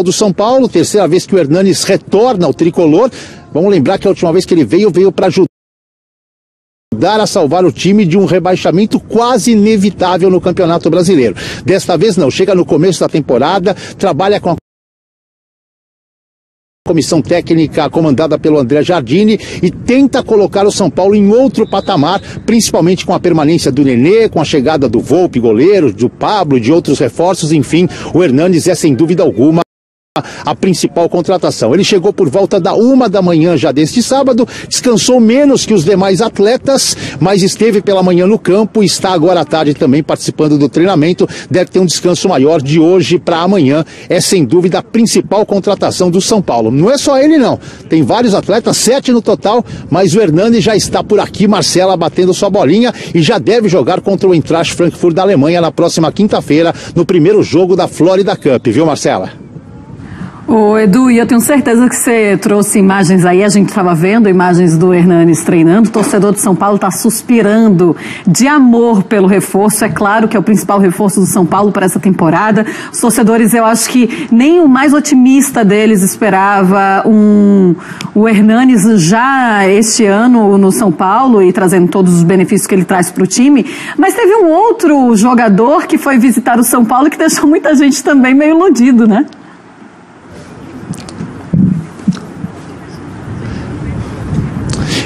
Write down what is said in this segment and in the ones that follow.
do São Paulo, terceira vez que o Hernanes retorna ao tricolor. Vamos lembrar que a última vez que ele veio para ajudar a salvar o time de um rebaixamento quase inevitável no Campeonato Brasileiro. Desta vez não, chega no começo da temporada, trabalha com a comissão técnica comandada pelo André Jardine e tenta colocar o São Paulo em outro patamar, principalmente com a permanência do Nenê, com a chegada do Volpi, goleiro, do Pablo e de outros reforços. Enfim, o Hernanes é sem dúvida alguma a principal contratação. Ele chegou por volta da 1 da manhã já deste sábado, descansou menos que os demais atletas, mas esteve pela manhã no campo e está agora à tarde também participando do treinamento. Deve ter um descanso maior de hoje para amanhã. É sem dúvida a principal contratação do São Paulo. Não é só ele não, tem vários atletas, 7 no total, mas o Hernanes já está por aqui, Marcela, batendo sua bolinha e já deve jogar contra o Eintracht Frankfurt da Alemanha na próxima quinta-feira, no primeiro jogo da Florida Cup, viu, Marcela? Ô Edu, e eu tenho certeza que você trouxe imagens aí, a gente estava vendo imagens do Hernanes treinando, o torcedor de São Paulo está suspirando de amor pelo reforço, é claro que é o principal reforço do São Paulo para essa temporada. Os torcedores, eu acho que nem o mais otimista deles esperava o Hernanes já este ano no São Paulo e trazendo todos os benefícios que ele traz para o time, mas teve um outro jogador que foi visitar o São Paulo que deixou muita gente também meio iludido, né?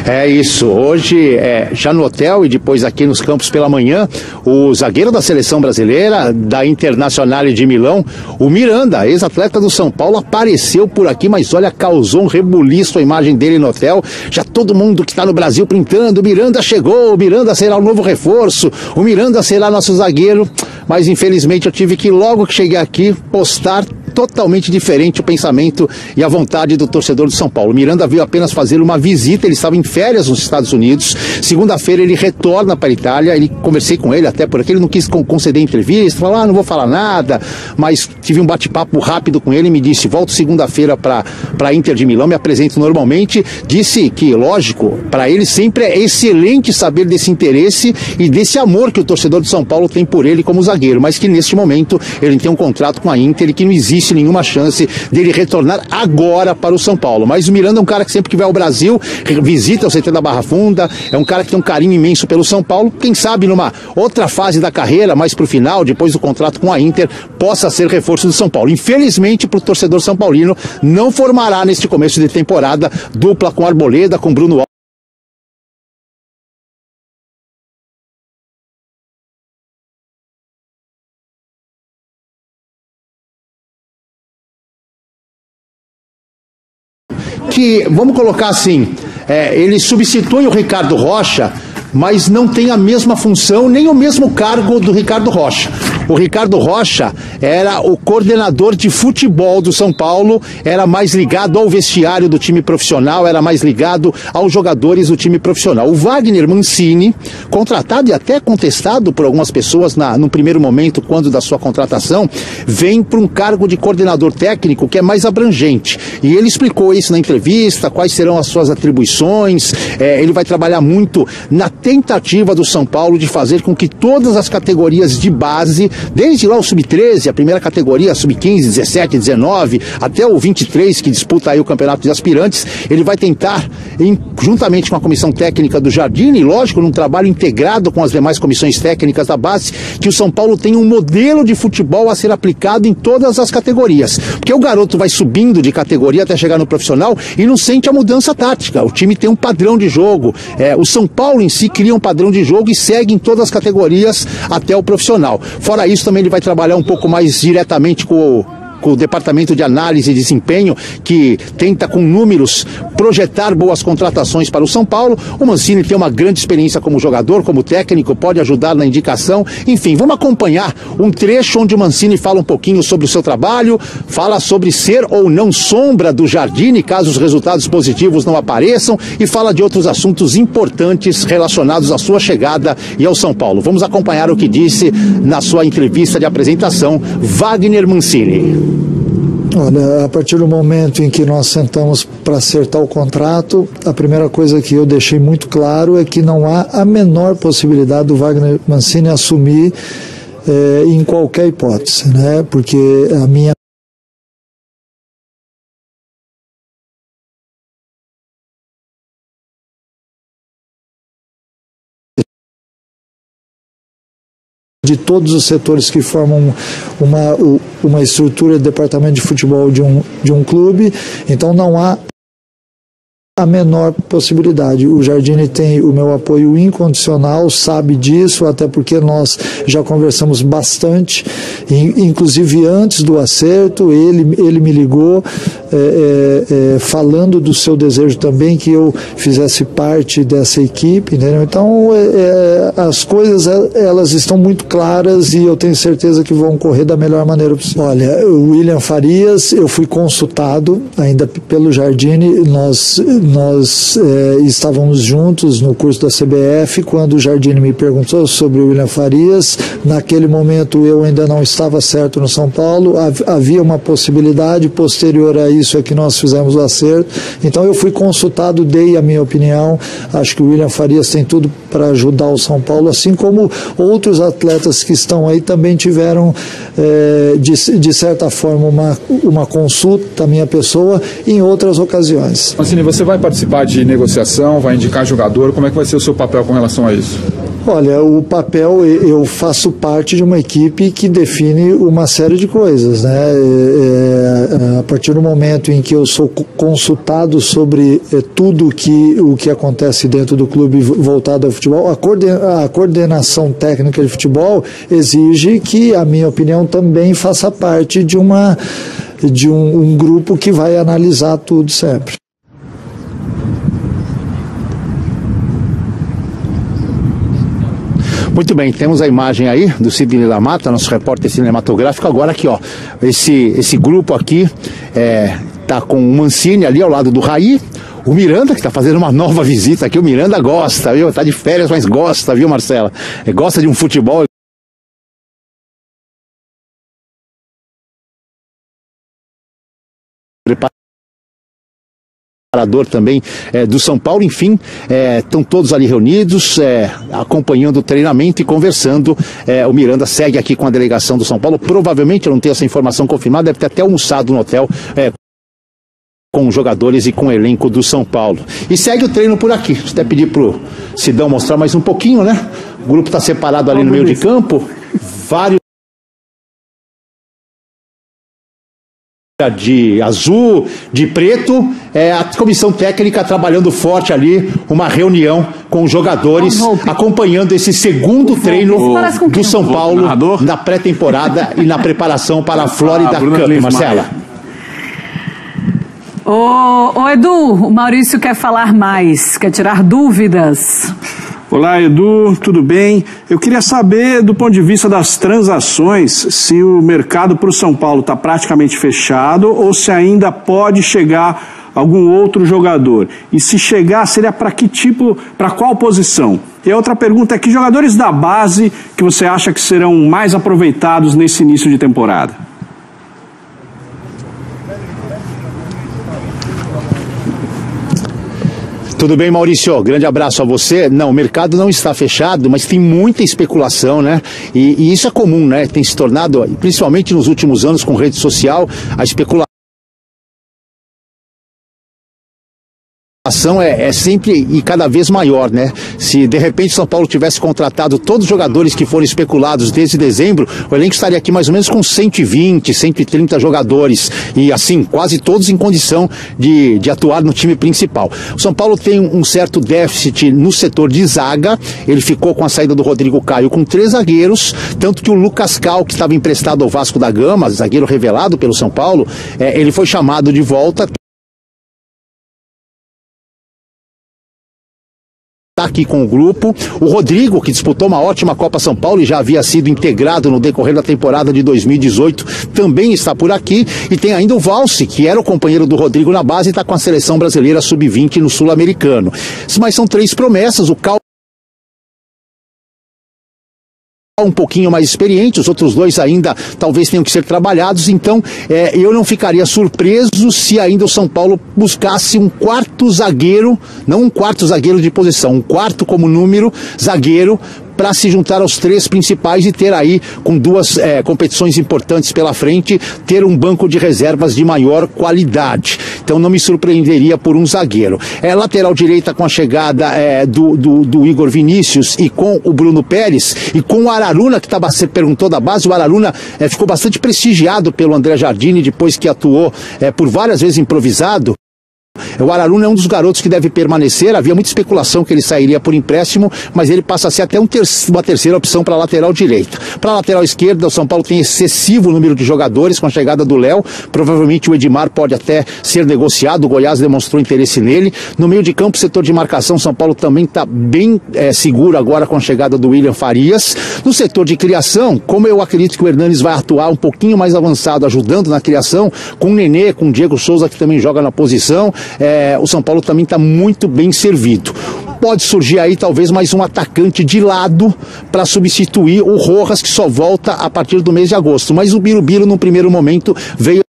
É isso, hoje já no hotel e depois aqui nos campos pela manhã, o zagueiro da seleção brasileira, da Internazionale de Milão, o Miranda, ex-atleta do São Paulo, apareceu por aqui, mas olha, causou um rebuliço a imagem dele no hotel, já todo mundo que está no Brasil printando, o Miranda chegou, o Miranda será o novo reforço, o Miranda será nosso zagueiro, mas infelizmente eu tive que logo que cheguei aqui postar totalmente diferente o pensamento e a vontade do torcedor do São Paulo. Miranda veio apenas fazer uma visita, ele estava em férias nos Estados Unidos, segunda-feira ele retorna para a Itália, conversei com ele até por aqui, ele não quis conceder entrevista, falou, não vou falar nada, mas tive um bate-papo rápido com ele, me disse, volto segunda-feira para a Inter de Milão, me apresento normalmente, disse que, lógico, para ele sempre é excelente saber desse interesse e desse amor que o torcedor de São Paulo tem por ele como zagueiro, mas que neste momento ele tem um contrato com a Inter e que não existe nenhuma chance dele retornar agora para o São Paulo. Mas o Miranda é um cara que sempre que vai ao Brasil, visita o CT da Barra Funda, é um cara que tem um carinho imenso pelo São Paulo, quem sabe numa outra fase da carreira, mais para o final, depois do contrato com a Inter, possa ser reforço do São Paulo. Infelizmente, para o torcedor são paulino, não formará neste começo de temporada dupla com Arboleda, com Bruno que, vamos colocar assim, ele substitui o Ricardo Rocha, mas não tem a mesma função, nem o mesmo cargo do Ricardo Rocha. O Ricardo Rocha era o coordenador de futebol do São Paulo, era mais ligado ao vestiário do time profissional, era mais ligado aos jogadores do time profissional. O Wagner Mancini, contratado e até contestado por algumas pessoas no primeiro momento, quando da sua contratação, vem para um cargo de coordenador técnico que é mais abrangente. E ele explicou isso na entrevista, quais serão as suas atribuições, ele vai trabalhar muito na tentativa do São Paulo de fazer com que todas as categorias de base, desde lá o Sub-13, a primeira categoria, Sub-15, 17, 19, até o 23, que disputa aí o campeonato de aspirantes, ele vai tentar, juntamente com a comissão técnica do Jardine, e lógico, num trabalho integrado com as demais comissões técnicas da base, que o São Paulo tenha um modelo de futebol a ser aplicado em todas as categorias. Porque o garoto vai subindo de categoria até chegar no profissional e não sente a mudança tática. O time tem um padrão de jogo. O São Paulo em si cria um padrão de jogo e segue em todas as categorias até o profissional. Fora isso, também ele vai trabalhar um pouco mais diretamente com o departamento de análise e desempenho, que tenta com números projetar boas contratações para o São Paulo. O Mancini tem uma grande experiência como jogador, como técnico, pode ajudar na indicação. Enfim, vamos acompanhar um trecho onde o Mancini fala um pouquinho sobre o seu trabalho, fala sobre ser ou não sombra do Jardine, caso os resultados positivos não apareçam, e fala de outros assuntos importantes relacionados à sua chegada e ao São Paulo. Vamos acompanhar o que disse na sua entrevista de apresentação Wagner Mancini. Olha, a partir do momento em que nós sentamos para acertar o contrato, a primeira coisa que eu deixei muito claro é que não há a menor possibilidade do Wagner Mancini assumir em qualquer hipótese, né? Porque a minha de todos os setores que formam uma estrutura de departamento de futebol de um clube, então não há a menor possibilidade. O Giardini tem o meu apoio incondicional, sabe disso, até porque nós já conversamos bastante, inclusive antes do acerto, ele me ligou falando do seu desejo também que eu fizesse parte dessa equipe, entendeu? Então as coisas elas estão muito claras e eu tenho certeza que vão correr da melhor maneira possível. Olha, o William Farias, eu fui consultado ainda pelo Giardini, nós estávamos juntos no curso da CBF quando o Giardini me perguntou sobre o William Farias. Naquele momento eu ainda não estava certo no São Paulo, havia uma possibilidade, posterior a isso é que nós fizemos o acerto, então eu fui consultado, dei a minha opinião, acho que o William Farias tem tudo para ajudar o São Paulo, assim como outros atletas que estão aí também tiveram de certa forma uma consulta à minha pessoa em outras ocasiões. Mancini, você vai participar de negociação, vai indicar jogador, como é que vai ser o seu papel com relação a isso? Olha, o papel, eu faço parte de uma equipe que define uma série de coisas, né? A partir do momento em que eu sou consultado sobre tudo o que acontece dentro do clube voltado ao futebol, a coordenação técnica de futebol exige que a minha opinião também faça parte de um grupo que vai analisar tudo sempre. Muito bem, temos a imagem aí do Sidney da Mata, nosso repórter cinematográfico. Agora aqui, ó, esse grupo aqui tá com o Mancini ali ao lado do Raí, o Miranda, que está fazendo uma nova visita aqui. O Miranda gosta, viu? Tá de férias, mas gosta, viu, Marcela? Gosta de um futebol. Também do São Paulo, enfim, estão todos ali reunidos, acompanhando o treinamento e conversando. O Miranda segue aqui com a delegação do São Paulo, provavelmente, eu não tenho essa informação confirmada, deve ter até almoçado no hotel com os jogadores e com o elenco do São Paulo. E segue o treino por aqui. Vou até pedir pro Sidão mostrar mais um pouquinho, né? O grupo está separado ali no meio de campo, vários de azul, de preto, a comissão técnica trabalhando forte ali, uma reunião com os jogadores, acompanhando esse segundo treino do São Paulo na pré-temporada e na preparação para a Florida Cup, Marcela. Ô Edu, o Maurício quer falar mais, quer tirar dúvidas. Olá, Edu, tudo bem? Eu queria saber, do ponto de vista das transações, se o mercado para o São Paulo está praticamente fechado ou se ainda pode chegar algum outro jogador. E se chegar, seria para que tipo, para qual posição? E a outra pergunta é: que jogadores da base que você acha que serão mais aproveitados nesse início de temporada? Tudo bem, Maurício? Grande abraço a você. Não, o mercado não está fechado, mas tem muita especulação, né? E isso é comum, né? Tem se tornado, principalmente nos últimos anos com rede social, a especulação é sempre e cada vez maior, né? Se de repente São Paulo tivesse contratado todos os jogadores que foram especulados desde dezembro, o elenco estaria aqui mais ou menos com 120, 130 jogadores e assim, quase todos em condição de atuar no time principal. O São Paulo tem um certo déficit no setor de zaga, ele ficou com a saída do Rodrigo Caio com 3 zagueiros, tanto que o Lucas Cal, que estava emprestado ao Vasco da Gama, zagueiro revelado pelo São Paulo, ele foi chamado de volta. Está aqui com o grupo. O Rodrigo, que disputou uma ótima Copa São Paulo e já havia sido integrado no decorrer da temporada de 2018, também está por aqui. E tem ainda o Valse, que era o companheiro do Rodrigo na base e está com a seleção brasileira sub-20 no Sul-Americano. Mas são 3 promessas. O Cal um pouquinho mais experiente, os outros 2 ainda talvez tenham que ser trabalhados, então eu não ficaria surpreso se ainda o São Paulo buscasse um quarto zagueiro, não um quarto zagueiro de posição, um quarto como número zagueiro, para se juntar aos 3 principais e ter aí, com 2 competições importantes pela frente, ter um banco de reservas de maior qualidade. Então não me surpreenderia por um zagueiro. Lateral direita com a chegada do Igor Vinícius e com o Bruno Pérez e com o Araruna, que você perguntou da base. O Araruna ficou bastante prestigiado pelo André Jardine depois que atuou por várias vezes improvisado. O Araruna é um dos garotos que deve permanecer. Havia muita especulação que ele sairia por empréstimo, mas ele passa a ser até uma terceira opção para a lateral direita. Para a lateral esquerda, o São Paulo tem excessivo número de jogadores com a chegada do Léo. Provavelmente o Edmar pode até ser negociado. O Goiás demonstrou interesse nele. No meio de campo, setor de marcação, São Paulo também está bem seguro agora com a chegada do William Farias. No setor de criação, como eu acredito que o Hernanes vai atuar um pouquinho mais avançado, ajudando na criação, com o Nenê, com o Diego Souza, que também joga na posição, o São Paulo também está muito bem servido. Pode surgir aí talvez mais um atacante de lado para substituir o Rojas, que só volta a partir do mês de agosto. Mas o Birubiru, no primeiro momento, veio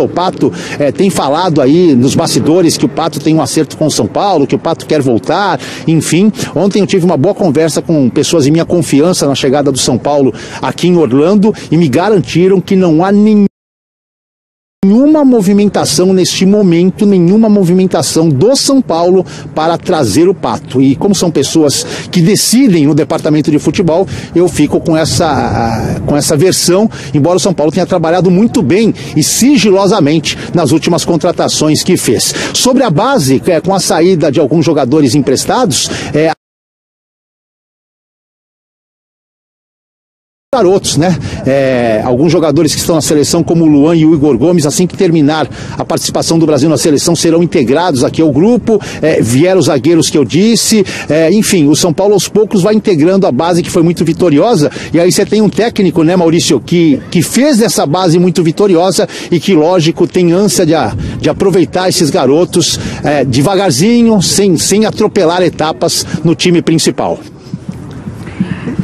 o Pato tem falado aí nos bastidores que o Pato tem um acerto com o São Paulo, que o Pato quer voltar, enfim. Ontem eu tive uma boa conversa com pessoas de minha confiança na chegada do São Paulo aqui em Orlando e me garantiram que não há nenhuma movimentação neste momento, nenhuma movimentação do São Paulo para trazer o Pato. E como são pessoas que decidem no departamento de futebol, eu fico com essa versão, embora o São Paulo tenha trabalhado muito bem e sigilosamente nas últimas contratações que fez. Sobre a base, com a saída de alguns jogadores emprestados, garotos, né? Alguns jogadores que estão na seleção, como o Luan e o Igor Gomes, assim que terminar a participação do Brasil na seleção, serão integrados aqui ao grupo. Vieram os zagueiros que eu disse. Enfim, o São Paulo aos poucos vai integrando a base que foi muito vitoriosa. E aí você tem um técnico, né, Maurício, que fez dessa base muito vitoriosa e que, lógico, tem ânsia de aproveitar esses garotos devagarzinho, sem atropelar etapas no time principal.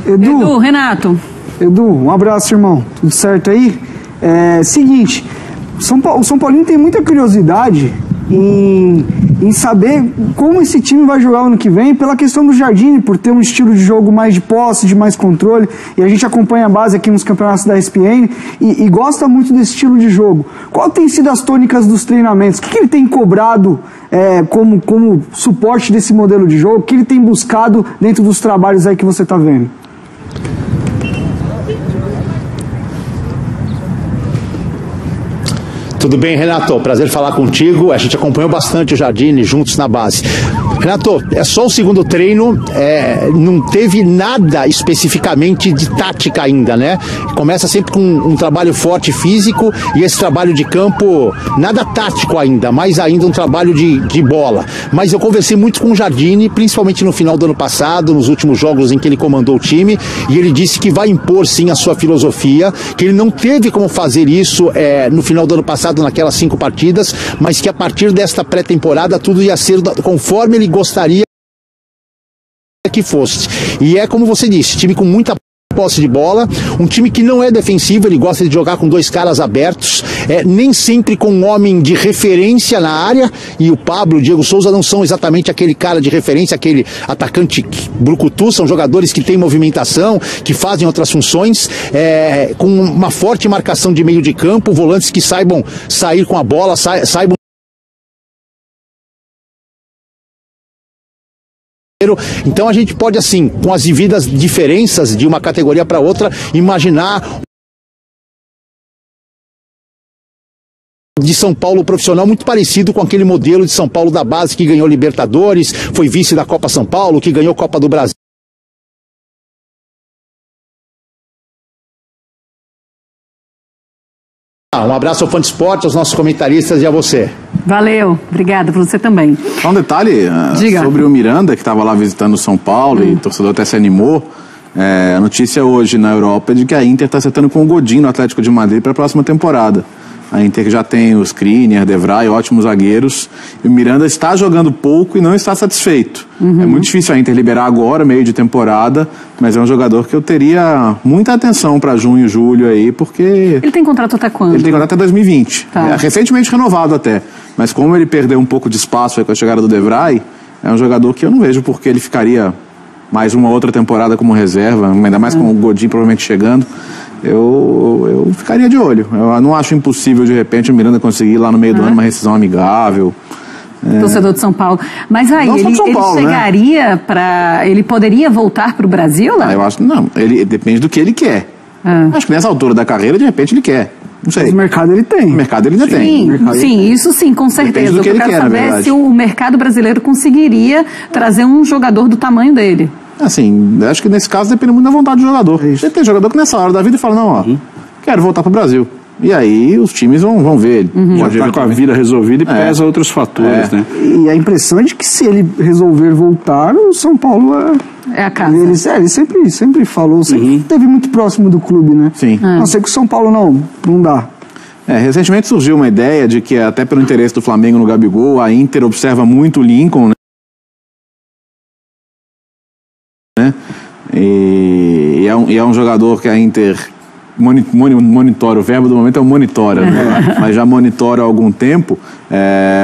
Edu, Renato. Edu, um abraço, irmão. Tudo certo aí? Seguinte, o São Paulino tem muita curiosidade em saber como esse time vai jogar ano que vem, pela questão do Jardine, por ter um estilo de jogo mais de posse, de mais controle, e a gente acompanha a base aqui nos campeonatos da ESPN e gosta muito desse estilo de jogo. Qual tem sido as tônicas dos treinamentos? O que ele tem cobrado como suporte desse modelo de jogo? O que ele tem buscado dentro dos trabalhos aí que você está vendo? Tudo bem, Renato? Prazer falar contigo. A gente acompanhou bastante o Jardine juntos na base. Renato, é só o segundo treino, não teve nada especificamente de tática ainda, né? Começa sempre com um trabalho forte físico e esse trabalho de campo, nada tático ainda, mas ainda um trabalho de bola. Mas eu conversei muito com o Jardine, principalmente no final do ano passado, nos últimos jogos em que ele comandou o time, e ele disse que vai impor sim a sua filosofia, que ele não teve como fazer isso no final do ano passado, naquelas 5 partidas, mas que a partir desta pré-temporada tudo ia ser conforme ele gostaria que fosse. E é como você disse, time com muita posse de bola, um time que não é defensivo, ele gosta de jogar com 2 caras abertos, nem sempre com um homem de referência na área, e o Pablo, o Diego Souza não são exatamente aquele cara de referência, aquele atacante brucutu, são jogadores que têm movimentação, que fazem outras funções, com uma forte marcação de meio de campo, volantes que saibam sair com a bola, saibam. Então a gente pode, assim, com as devidas diferenças de uma categoria para outra, imaginar de São Paulo profissional muito parecido com aquele modelo de São Paulo da base que ganhou Libertadores, foi vice da Copa São Paulo, que ganhou Copa do Brasil. Um abraço ao Fã de Esporte, aos nossos comentaristas e a você. Valeu, obrigada por você também. Só um detalhe sobre o Miranda, que estava lá visitando o São Paulo e o torcedor até se animou. A notícia hoje na Europa é de que a Inter está acertando com o Godin no Atlético de Madrid para a próxima temporada. A Inter que já tem o Skriniar, De Vrij, ótimos zagueiros. E o Miranda está jogando pouco e não está satisfeito. É muito difícil a Inter liberar agora, meio de temporada, mas é um jogador que eu teria muita atenção para junho, julho aí, porque... Ele tem contrato até quando? Ele tem contrato até 2020. Tá. Recentemente renovado até. Mas como ele perdeu um pouco de espaço aí com a chegada do De Vrij, é um jogador que eu não vejo porque ele ficaria mais uma outra temporada como reserva, ainda mais com o Godin provavelmente chegando. Eu ficaria de olho. Eu não acho impossível, de repente, o Miranda conseguir lá no meio do ano uma rescisão amigável. Torcedor de São Paulo. Mas aí, ele chegaria, né? Ele poderia voltar para o Brasil, lá? Eu acho que não. Depende do que ele quer. Acho que nessa altura da carreira, de repente, ele quer. Não sei. Mas o mercado ele tem. O mercado ele ainda tem. Sim, isso sim, com certeza. Do que ele quer, saber é se o mercado brasileiro conseguiria trazer um jogador do tamanho dele. Assim, acho que nesse caso depende muito da vontade do jogador. Tem jogador que nessa hora da vida fala, não, ó, quero voltar pro Brasil. E aí os times vão ver ele. Já tá com a vida resolvida e pesa outros fatores, né? E a impressão é de que se ele resolver voltar, o São Paulo é a casa. Ele sempre falou, sempre esteve muito próximo do clube, né? Sim. Não sei que o São Paulo não dá. Recentemente surgiu uma ideia de que até pelo interesse do Flamengo no Gabigol, a Inter observa muito o Lincoln, né? E é um jogador que a Inter monitora, o verbo do momento é o monitora, né? Mas já monitora há algum tempo,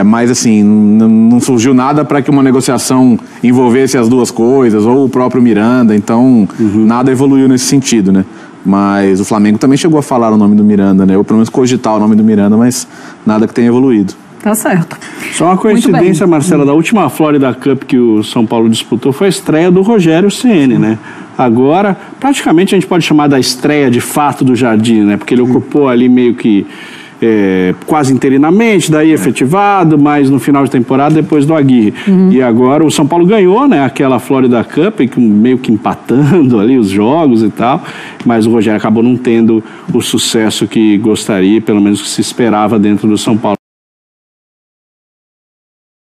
mas assim, não surgiu nada para que uma negociação envolvesse as duas coisas, ou o próprio Miranda, então nada evoluiu nesse sentido, né? Mas o Flamengo também chegou a falar o nome do Miranda, né? Ou pelo menos cogitar o nome do Miranda, mas nada que tenha evoluído. Tá certo. Só uma coincidência, Marcela, da última Florida Cup que o São Paulo disputou foi a estreia do Rogério Ceni, né? Agora, praticamente a gente pode chamar da estreia de fato do Jardim, né? Porque ele ocupou ali meio que quase interinamente, daí efetivado, mas no final de temporada depois do Aguirre. E agora o São Paulo ganhou, né? Aquela Florida Cup, meio que empatando ali os jogos e tal, mas o Rogério acabou não tendo o sucesso que gostaria, pelo menos que se esperava dentro do São Paulo.